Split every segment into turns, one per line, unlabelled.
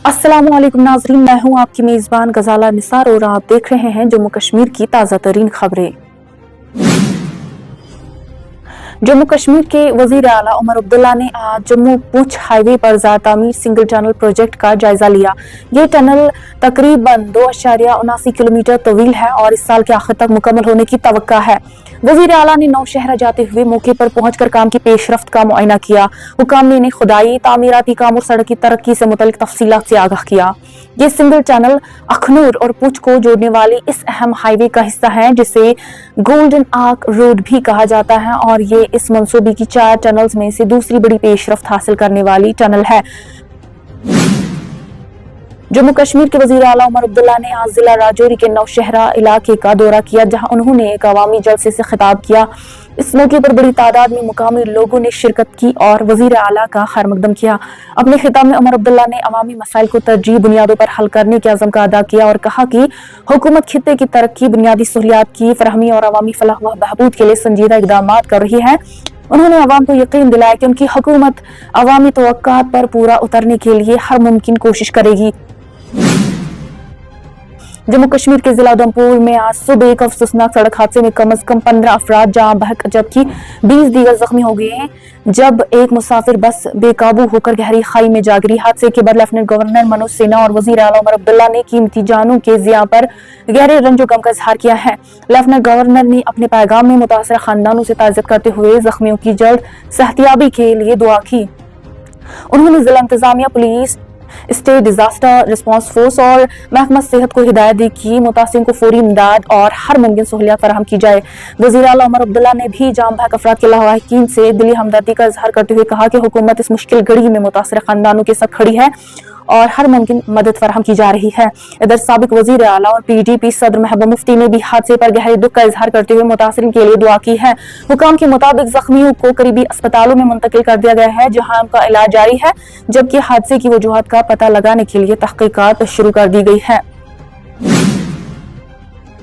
अस्सलामुअलैकुम नाज़रीन, मैं हूं आपकी मेज़बान गजाला निसार और आप देख रहे हैं जम्मू कश्मीर की ताज़ा तरीन खबरें। जम्मू कश्मीर के वज़ीर आला उमर अब्दुल्ला ने आज जम्मू पूंछ हाईवे पर ज़ार तामीर सिंगल टनल प्रोजेक्ट का जायजा लिया। ये टनल तकरीबन 2.79 किलोमीटर तवील है और इस साल के आखिर तक मुकम्मल होने की तवक्का है। वज़ीर आला ने नौशहरा जाते हुए मौके पर पहुंचकर काम की पेशरफ्त का मुआयना किया। हुकाम ने इन्हें खुदाई, तामीराती काम और सड़क की तरक्की से मुतल्लिक तफसीलात से आगाह किया। ये सिंगल टनल अखनूर और पूंछ को जोड़ने वाली इस अहम हाईवे का हिस्सा है, जिसे गोल्डन आर्क रोड भी कहा जाता है, और ये इस मंसूबे की 4 टनल्स में से दूसरी बड़ी पेशरफ्त हासिल करने वाली टनल है। जम्मू कश्मीर के वज़ीर आला उमर अब्दुल्ला ने आज जिला राजौरी के नौशहरा इलाके का दौरा किया, जहां उन्होंने एक अवामी जलसे से खिताब किया। इस मौके पर बड़ी तादाद में मुकामी लोगों ने शिरकत की और वज़ीर आला का खैर मकदम किया। अपने खिताब में उमर अब्दुल्ला ने अवामी मसाइल को तरजीह बुनियादों पर हल करने के अज़म का अदा किया और कहा कि हुकूमत खित्ते की तरक्की, बुनियादी सहूलियात की फराहमी और अवामी फलाह व बहबूद के लिए संजीदा इक़दामात कर रही है। उन्होंने अवाम को यकीन दिलाया कि उनकी हुकूमत अवामी तवक्कुआत पर पूरा उतरने के लिए हर मुमकिन कोशिश करेगी। जम्मू कश्मीर के जिला उधमपुर में आज सुबह एक अफसोसनाक सड़क हादसे में कम से कम 15 अफराद जान बहक जबकि 20 दीगर जख्मी हो गए हैं, जब एक मुसाफिर बस बेकाबू होकर गहरी खाई में जा गिरी। हादसे के बाद लेफ्टिनेंट गवर्नर मनोज सिन्हा और वज़ीर आला उमर अब्दुल्ला ने कीमती जानों के ज़िया पर गहरे रंजो गम का इजहार किया है। लेफ्टिनेंट गवर्नर ने अपने पैगाम में मुतासर खानदानों से ताज़ियत करते हुए जख्मियों की जल्द सेहतियाबी के लिए दुआ की। उन्होंने जिला इंतजामिया, police, state disaster response force और महकमा सेहत को हिदायत दी कि मुतासिर को फौरी इमदाद और हर मुमकिन सहूलियत फराहम की जाए। वज़ीर आला उमर अब्दुल्ला ने भी जाम बहक अफराद के लवाहिकीन से दिली हमदर्दी का इजहार करते हुए कहा कि हुकूमत इस मुश्किल घड़ी में मुतासर खानदानों के साथ खड़ी है और हर मुमकिन मदद फराहम की जा रही है। इधर साबिक वज़ीर आला और PDP सदर महबूबा मुफ्ती ने भी हादसे पर गहरे दुख का इजहार करते हुए मुतासिरीन के लिए दुआ की है। हुकाम के मुताबिक जख्मियों को करीबी अस्पतालों में मुंतकिल कर दिया गया है, जहां उनका इलाज जारी है, जबकि हादसे की वजूहात का पता लगाने के लिए तहकीकात शुरू कर दी गई है।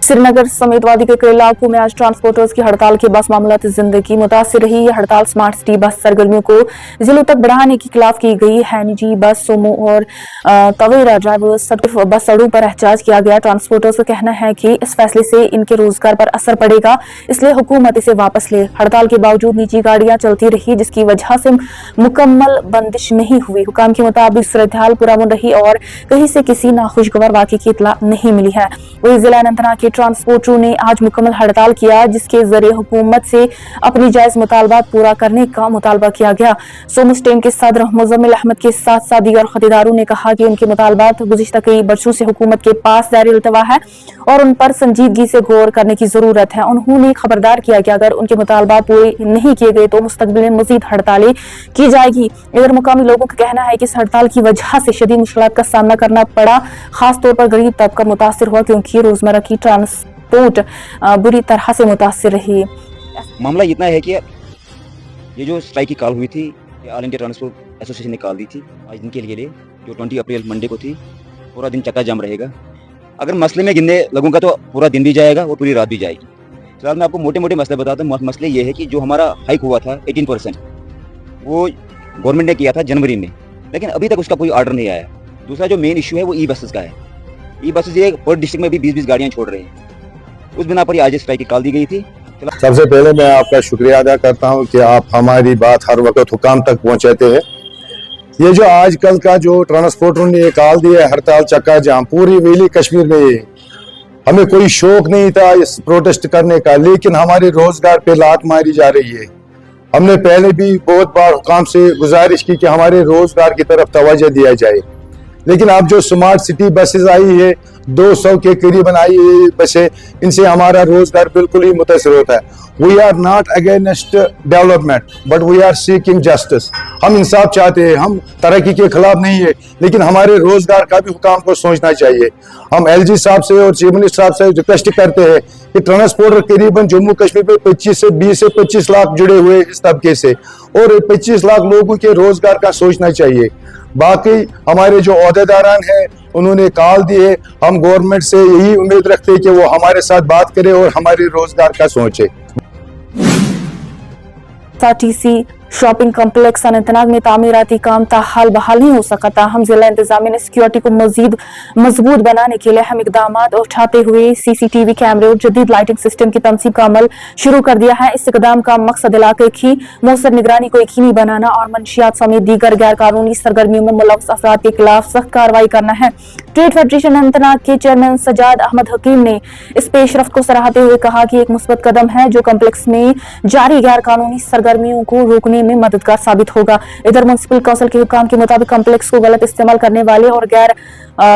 श्रीनगर समेत वादी के कई इलाकों में आज ट्रांसपोर्टर्स की हड़ताल के बाद मामलात जिंदगी मुतासिर रही। यह हड़ताल स्मार्ट सिटी बस सरगर्मियों को जिलों तक बढ़ाने के खिलाफ की गई है। निजी बस, सोमो और तवेरा ड्राइवर्स बस अड्डों पर एहतजाज किया गया। ट्रांसपोर्टर्स का कहना है कि इस फैसले से इनके रोजगार पर असर पड़ेगा, इसलिए हुकूमत इसे वापस ले। हड़ताल के बावजूद निजी गाड़ियां चलती रही, जिसकी वजह से मुकम्मल बंदिश नहीं हुई। हुकाम के मुताबिक सूरत हाल पुरअमन रही और कहीं से किसी नाखुशगवार वाक़े की इत्तला नहीं मिली है। वही जिला अनंतनाग के ट्रांसपोर्टरों ने आज मुकम्मल हड़ताल किया, जिसके जरिए हुकूमत से अपनी जायज मुतालबात पूरा करने का मुतालबा किया गया। सोमो स्टेम के सदर मुजम्मिल अहमद के साथ साथ दीगर खरीदारों ने कहा कि उनके मुतालबात गुज़िश्ता कई बरसों से हुकूमत के पास दायरे इल्तवा है और उन पर संजीदगी से गौर करने की जरूरत है। उन्होंने खबरदार किया कि अगर उनके मुतालबात पूरे नहीं किए गए तो मुस्तकबिल में मजीद हड़तालें की जाएगी। इधर मुकामी लोगों का कहना है कि इस हड़ताल की वजह से शदीद मुश्किलात का सामना करना पड़ा, खासतौर पर गरीब तबका मुतासिर हुआ, क्योंकि रोजमर्रा की ट्रांसपोर्ट बुरी तरह से मुतासिर रही।
मामला इतना है कि ये जो स्ट्राइक की कॉल हुई थी, ऑल इंडिया ट्रांसपोर्ट एसोसिएशन ने कॉल दी थी आज दिन के लिए, जो 20 अप्रैल मंडे को थी। पूरा दिन चक्का जाम रहेगा। अगर मसले में गिनने लगूंगा तो पूरा दिन भी जाएगा और पूरी रात भी जाएगी। फिलहाल मैं आपको मोटे मोटे मसले बताता हूँ। मसले ये है कि जो हमारा हाइक हुआ था 18%, वो गवर्नमेंट ने किया था जनवरी में, लेकिन अभी तक उसका कोई ऑर्डर नहीं आया। दूसरा जो मेन इशू है वो ई बसेस का है। ई बसेस ये पर डिस्ट्रिक्ट में भी 20-20 गाड़ियाँ छोड़ रहे हैं। उस बिना पर आज स्ट्राइक की कॉल दी गई थी।
सबसे पहले मैं आपका शुक्रिया अदा करता हूं कि आप हमारी बात हर वक्त हुकाम तक पहुंचाते हैं। ये जो आजकल का जो ट्रांसपोर्टरों ने कॉल दी है हड़ताल चक्का जाम, पूरी वेली कश्मीर में ये हमें कोई शौक नहीं था इस प्रोटेस्ट करने का, लेकिन हमारे रोजगार पे लात मारी जा रही है। हमने पहले भी बहुत बार हुकाम से गुजारिश की कि हमारे रोजगार की तरफ तवज्जो दिया जाए, लेकिन अब जो स्मार्ट सिटी बसेस आई है 200 के करीबन आई है बसें, इनसे हमारा रोजगार बिल्कुल ही मुतासिर होता है। We are not against development but we are seeking justice. हम इंसाफ चाहते हैं, हम तरक्की के खिलाफ नहीं है, लेकिन हमारे रोजगार का भी हुकाम को सोचना चाहिए। हम LG साहब से और चीफ मिनिस्टर साहब से रिक्वेस्ट करते हैं कि ट्रांसपोर्टर करीबन जम्मू कश्मीर में 20 से 25 लाख जुड़े हुए इस तबके से, और 25 लाख लोगों के रोजगार का सोचना चाहिए। बाकी हमारे जो ओहदेदारान हैं उन्होंने कॉल दिए, हम गवर्नमेंट से यही उम्मीद रखते हैं कि वो हमारे साथ बात करे और हमारे रोजगार का सोचे।
TC शॉपिंग कम्प्लेक्स अनंतनाग में तामीराती काम ताहाल बहाल नहीं हो सका। ताहम जिला इंतजामिया ने सिक्योरिटी को मजीद मजबूत बनाने के लिए अहम इकदाम उठाते हुए CCTV कैमरे और जदीद लाइटिंग सिस्टम की तनसीब का अमल शुरू कर दिया है। इस इकदाम का मकसद इलाके की मौसर निगरानी को यकीनी बनाना और मंशियात समेत दीगर गैर कानूनी सरगर्मियों में मुलव्वस अफराद के खिलाफ सख्त कार्रवाई करना है। ट्रेड फेडरेशन अनंतनाग के चेयरमैन सजाद अहमद हकीम ने इस पेशरफ्त को सराहते हुए कहा कि एक मुस्बत कदम है जो कम्प्लेक्स में जारी गैर कानूनी सरगर्मियों को रोकने में मददगार साबित होगा। इधर म्युनिसिपल काउंसिल के हुक्काम के मुताबिक कम्प्लेक्स को गलत इस्तेमाल करने वाले और गैर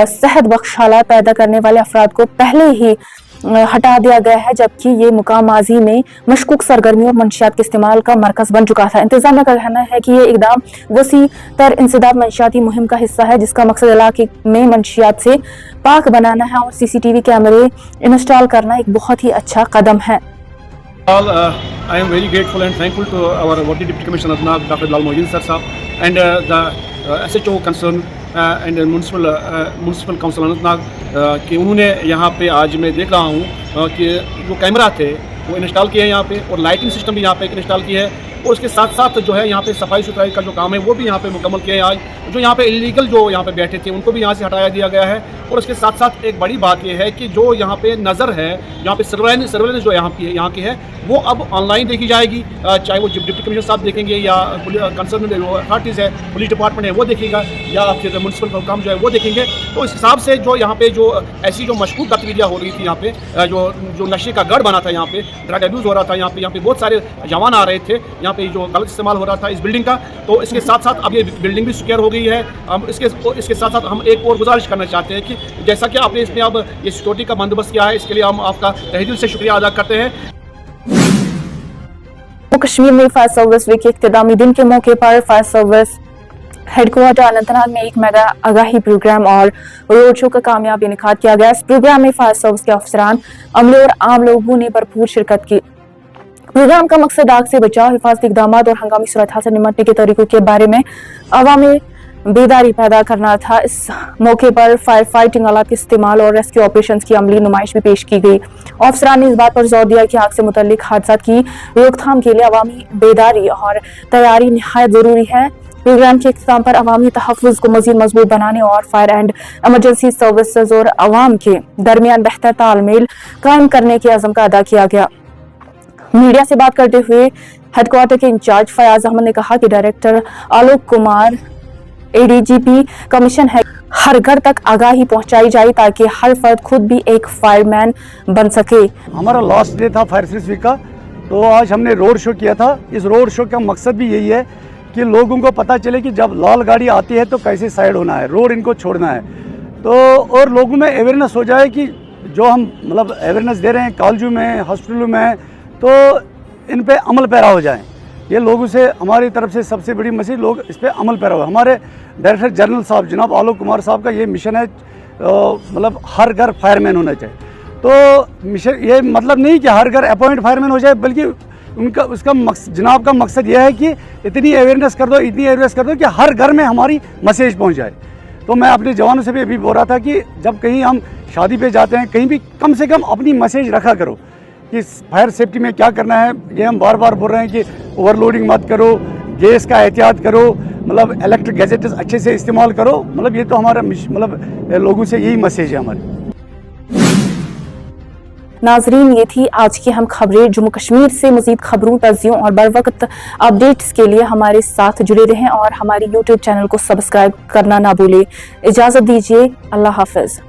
सेहत बख्श हालात पैदा करने वाले अफराद को पहले ही हटा दिया गया है, जबकि ये मुकाम माजी में मशकूक सरगर्मियों और मंशियात के इस्तेमाल का मरकज बन चुका था। इंतजामिया का कहना है कि ये इकदाम वसी तर इंसदाद मंशियाती मुहिम का हिस्सा है, जिसका मकसद इलाके में मंशियात से पाक बनाना है और CCTV कैमरे इंस्टॉल करना एक बहुत ही अच्छा कदम है।
I am very grateful and thankful to our Deputy Commissioner Anantnag, Dr. Bilal Mohideen sir sahab, and the SHO concerned and municipal council Anantnag कि उन्होंने यहाँ पे आज मैं देख रहा हूँ कि जो कैमरा थे वो इंस्टॉल किए हैं यहाँ पे, और लाइटिंग सिस्टम भी यहाँ पे इंस्टॉल किया है, और उसके साथ साथ जो है यहाँ पे सफाई सुथराई का जो काम है वो भी यहाँ पे मुकम्मल किया है। आज जो यहाँ पे इलीगल जो यहाँ पे बैठे थे उनको भी यहाँ से हटाया दिया गया है, और उसके साथ साथ एक बड़ी बात ये है कि जो यहाँ पे नज़र है, यहाँ पे सर्वेलेंस जो यहाँ की है वो अब ऑनलाइन देखी जाएगी, चाहे वो डिप्टी कमिश्नर साहब देखेंगे या कंसर्न अथॉरिटीज़ है, पुलिस डिपार्टमेंट है वो देखेगा, या फिर म्युनिसिपल काम जो है वो देखेंगे। तो इस हिसाब से जो यहाँ पे जो ऐसी जो मशकूक गतिविधियाँ हो रही थी यहाँ पे, जो नशे का गढ़ बना था, यहाँ पे ड्रग अब्यूज़ हो रहा था, यहाँ पे बहुत सारे जवान आ रहे थे, यहाँ पे जो गलत इस्तेमाल हो रहा था इस बिल्डिंग का, तो इसके साथ साथ अब ये बिल्डिंग भी सिक्योर हो गई है। इसके साथ साथ हम एक और गुजारिश करना चाहते हैं कि जैसा कि आपने इसमें अब ये सिक्योरिटी का बंदोबस्त किया है, इसके लिए हम आपका तहे दिल से शुक्रिया अदा करते हैं।
कश्मीर में फायर सर्विस वीक के इख्तितामी दिन के मौके पर फायर सर्विस हेडक्वार्टर अनंतनाग में एक मेगा आगाही प्रोग्राम और रोड शो का कामयाब इनेकाद किया गया। इस प्रोग्राम में फायर सर्विस के अफसरान, अमले और आम लोगों ने भरपूर शिरकत की। प्रोग्राम का मकसद आग से बचाव, हिफाजती इक़दाम और हंगामी सूरत हाल से निपटने के तरीकों के बारे में अवाम में बेदारी पैदा करना था। इस मौके पर फायर फाइटिंग आलात के इस्तेमाल और रेस्क्यू ऑपरेशंस की अमली नुमाइश भी पेश की गई। अफसरान ने इस बात पर जोर दिया कि आग से मुतल्लिक हादसात की रोकथाम के लिए अवामी बेदारी और तैयारी निहायत जरूरी है। प्रोग्राम के इख्तिताम पर अवामी तहफ़्फ़ुज़ को मज़ीद मजबूत बनाने और फायर एंड एमरजेंसी सर्विसेज और अवाम के दरमियान बेहतर तालमेल कायम करने के अज़म का अदा किया गया। मीडिया से बात करते हुए हेडक्वार्टर के इंचार्ज फयाज अहमद ने कहा कि director Alok Kumar ADGP commission है हर घर तक आगाही पहुंचाई जाए ताकि हर फर्द खुद भी एक फायरमैन बन सके।
हमारा लास्ट डे था फायर सर्विस वीक का, तो आज हमने रोड शो किया था। इस रोड शो का मकसद भी यही है कि लोगों को पता चले कि जब लाल गाड़ी आती है तो कैसे साइड होना है, रोड इनको छोड़ना है, तो और लोगों में अवेयरनेस हो जाए कि जो हम मतलब अवेयरनेस दे रहे हैं कॉलेजों में, हॉस्पिटलों में, तो इन पे अमल पैरा हो जाएं। ये लोगों से हमारी तरफ से सबसे बड़ी मैसेज, लोग इस पे अमल पैरा हो। हमारे डायरेक्टर जनरल साहब जनाब आलोक कुमार साहब का ये मिशन है, मतलब हर घर फायरमैन होना चाहिए। तो मिशन ये मतलब नहीं कि हर घर अपॉइंट फायरमैन हो जाए, बल्कि उनका उसका जनाब का मकसद यह है कि इतनी अवेयरनेस कर दो कि हर घर में हमारी मैसेज पहुँच जाए। तो मैं अपने जवानों से भी अभी बोल रहा था कि जब कहीं हम शादी पे जाते हैं, कहीं भी कम से कम अपनी मैसेज रखा करो कि फायर सेफ्टी में क्या करना है। ये हम बार बार बोल रहे हैं कि ओवरलोडिंग मत करो, गैस का एहतियात करो, मतलब इलेक्ट्रिक गैजेट्स अच्छे से इस्तेमाल करो। मतलब ये तो हमारा मतलब लोगों से यही मैसेज है हमारी।
नाजरीन, ये थी आज की हम खबरें जम्मू कश्मीर से। मजीद खबरों, तज़ियों और बर वक्त अपडेट्स के लिए हमारे साथ जुड़े रहें और हमारे YouTube चैनल को सब्सक्राइब करना ना भूलें। इजाज़त दीजिए, अल्लाह हाफ़िज़।